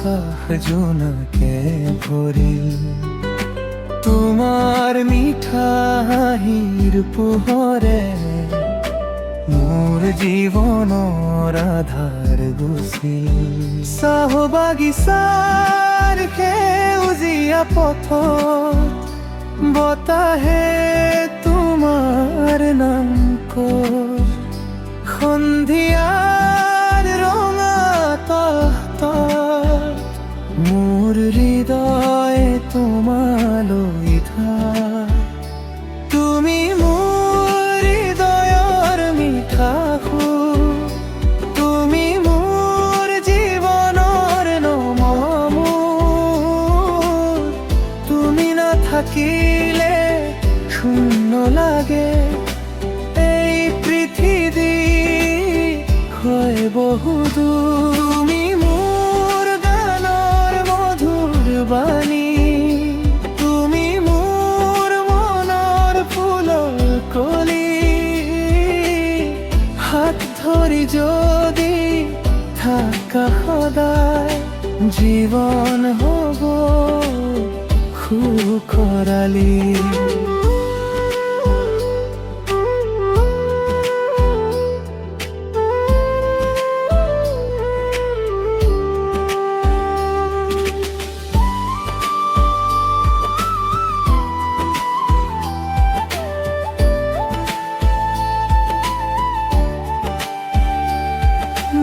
আকাশ জোনাকে ভরিল। তোমাৰ মিঠা হাঁহিৰ পোহৰে মোৰ জীৱনৰ আধাৰ গুছিল। চাহ বাগিচাৰ সেউজীয়া পথত বতাহে তোমাৰ নাম কয়। সন্ধিয়াৰ ৰঙা তহতত মোৰ হৃদয় তোমালৈ ধায়। তুমি মোৰ হৃদয়ৰ মিঠা সুৰ, তুমি মোৰ জীৱনৰ নমমোৰ। তুমি নাথাকিলে শূন্য লাগে এই পৃথিৱী, হয় বহুদূৰ। তুমি মোৰ গানৰ মধুৰ বাণী, তুমি মোৰ মনৰ ফুলৰ কলি। হাত ধৰি যদি থাকা সদায়, জীৱন হ'ব সুখৰালি।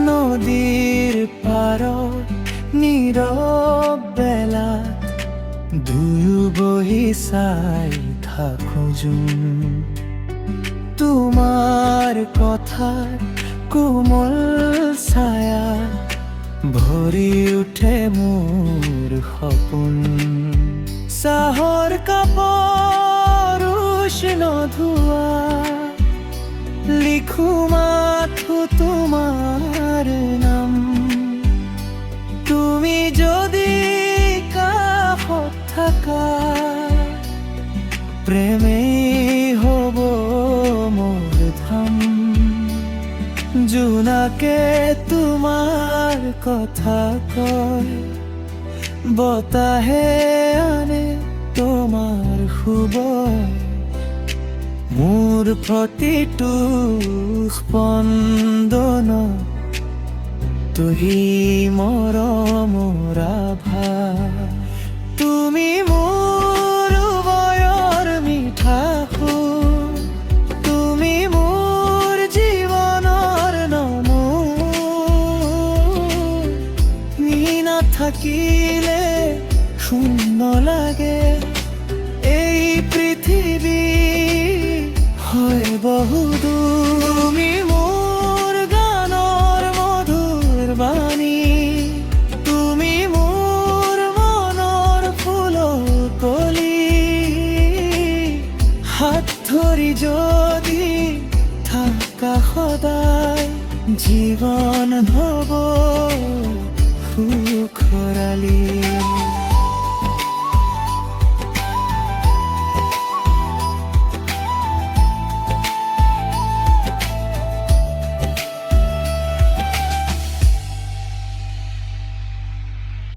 নদীৰ পাৰত নীৰৱ বেলাত দুয়ো বহি চাই থাকো জোন। তোমাৰ কথাৰ কোমল ছায়া ভৰি উঠে মোৰ সপোন। চাহৰ কাপৰ উষ্ণ ধোৱা লিখো মাথো তোমাৰ নাম। তুমি যদি কাষত থাকা, প্ৰেমেই হ'ব মোৰ ধাম। জোনাকে তোমাৰ কথা কয়, বতাহে আনে তোমাৰ শুবই। মোৰ প্ৰতিটো স্পন্দন তুহি মৰমৰ আভাস। তুমি মোৰ হৃদয়ৰ মিঠা সুৰ, তুমি মোৰ জীৱনৰ নমোৰ। তুমি নাথাকিলে শূন্য লাগে এই পৃথিৱী, হয় বহুদূৰ। তুমি মোৰ গানৰ মধুৰ বাণী, তুমি মোৰ মনৰ ফুলৰ কলি। হাত ধৰি যদি থাকা সদায়, জীৱন হ'ব সুখৰালি।